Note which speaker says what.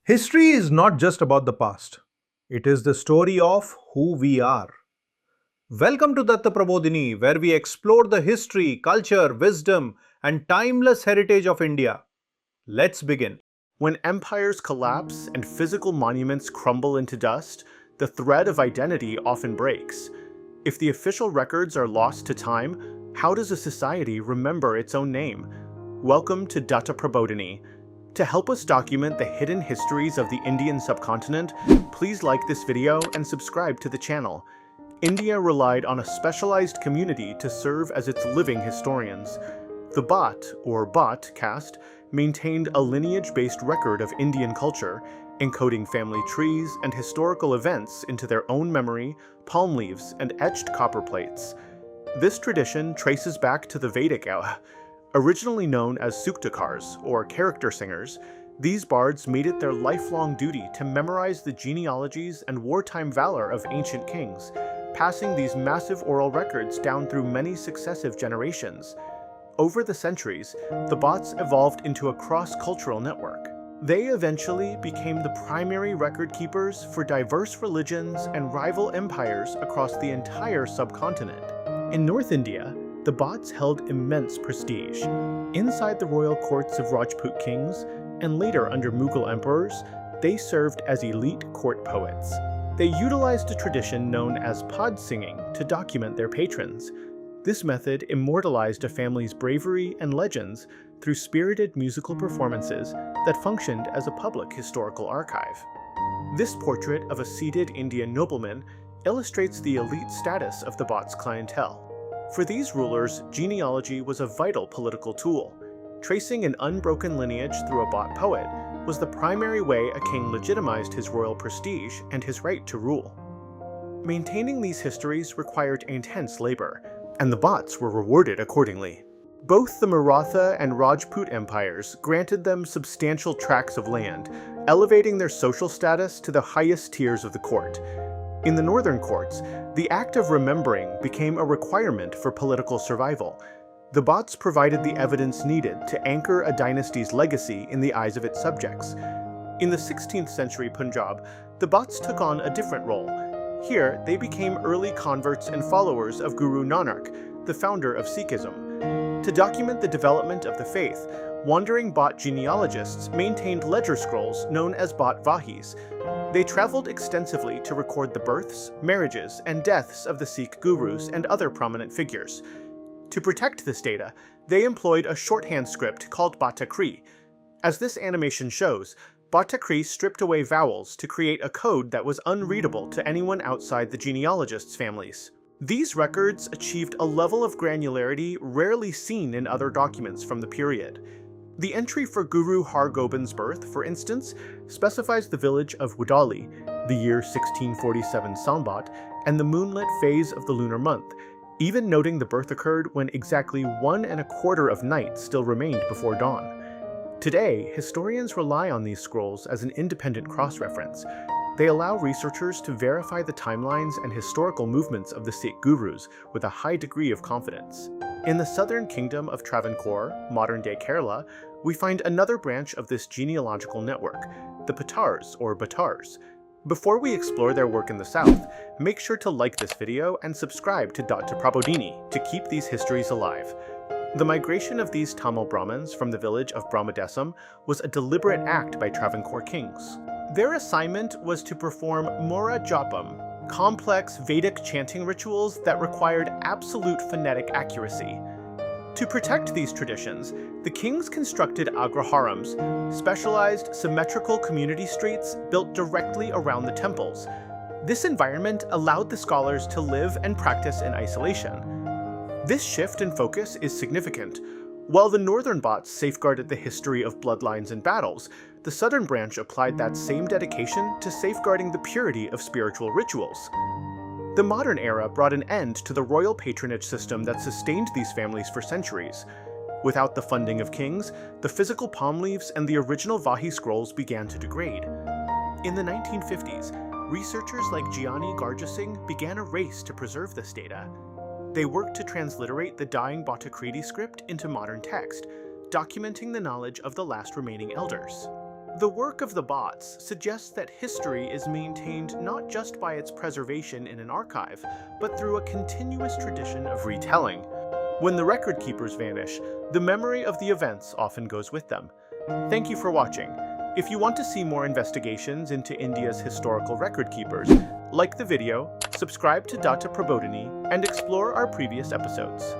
Speaker 1: History is not just about the past, it is the story of who we are. Welcome to Datta Prabodhini, where we explore the history, culture, wisdom, and timeless heritage of India. Let's begin.
Speaker 2: When empires collapse and physical monuments crumble into dust, the thread of identity often breaks. If the official records are lost to time, how does a society remember its own name? Welcome to Datta Prabodhini. To help us document the hidden histories of the Indian subcontinent, please like this video and subscribe to the channel. India relied on a specialized community to serve as its living historians. The Bhat, or Bhat caste, maintained a lineage-based record of Indian culture, encoding family trees and historical events into their own memory, palm leaves, and etched copper plates. This tradition traces back to the Vedic era. Originally known as Suktakars, or character singers, these bards made it their lifelong duty to memorize the genealogies and wartime valor of ancient kings, passing these massive oral records down through many successive generations. Over the centuries, the Bhats evolved into a cross-cultural network. They eventually became the primary record keepers for diverse religions and rival empires across the entire subcontinent. In North India, the Bhats held immense prestige. Inside the royal courts of Rajput kings, and later under Mughal emperors, they served as elite court poets. They utilized a tradition known as pod singing to document their patrons. This method immortalized a family's bravery and legends through spirited musical performances that functioned as a public historical archive. This portrait of a seated Indian nobleman illustrates the elite status of the Bhat's clientele. For these rulers, genealogy was a vital political tool. Tracing an unbroken lineage through a Bhat poet was the primary way a king legitimized his royal prestige and his right to rule. Maintaining these histories required intense labor, and the Bhats were rewarded accordingly. Both the Maratha and Rajput empires granted them substantial tracts of land, elevating their social status to the highest tiers of the court. In the northern courts, the act of remembering became a requirement for political survival. The Bhats provided the evidence needed to anchor a dynasty's legacy in the eyes of its subjects. In the 16th century Punjab, the Bhats took on a different role. Here, they became early converts and followers of Guru Nanak, the founder of Sikhism. To document the development of the faith, wandering Bhat genealogists maintained ledger scrolls known as Bhat Vahis. They traveled extensively to record the births, marriages, and deaths of the Sikh gurus and other prominent figures. To protect this data, they employed a shorthand script called Bhatakri. As this animation shows, Bhatakri stripped away vowels to create a code that was unreadable to anyone outside the genealogists' families. These records achieved a level of granularity rarely seen in other documents from the period. The entry for Guru Har Gobind's birth, for instance, specifies the village of Wadali, the year 1647 Sambat, and the moonlit phase of the lunar month, even noting the birth occurred when exactly 1¼ of night still remained before dawn. Today, historians rely on these scrolls as an independent cross-reference. They allow researchers to verify the timelines and historical movements of the Sikh gurus with a high degree of confidence. In the southern kingdom of Travancore, modern-day Kerala, we find another branch of this genealogical network, the Patars or Batars. Before we explore their work in the south, make sure to like this video and subscribe to Datta Prabodhini to keep these histories alive. The migration of these Tamil Brahmins from the village of Brahmadesam was a deliberate act by Travancore kings. Their assignment was to perform Mora Japam, complex Vedic chanting rituals that required absolute phonetic accuracy. To protect these traditions, the kings constructed agraharams, specialized symmetrical community streets built directly around the temples. This environment allowed the scholars to live and practice in isolation. This shift in focus is significant. While the northern Bhats safeguarded the history of bloodlines and battles, the southern branch applied that same dedication to safeguarding the purity of spiritual rituals. The modern era brought an end to the royal patronage system that sustained these families for centuries. Without the funding of kings, the physical palm leaves and the original Vahi scrolls began to degrade. In the 1950s, researchers like Gianni Garjasingh began a race to preserve this data. They worked to transliterate the dying Bhattakriti script into modern text, documenting the knowledge of the last remaining elders. The work of the Bhats suggests that history is maintained not just by its preservation in an archive, but through a continuous tradition of retelling. When the record keepers vanish, the memory of the events often goes with them. Thank you for watching. If you want to see more investigations into India's historical record keepers, like the video, subscribe to Data Prabodhini, and explore our previous episodes.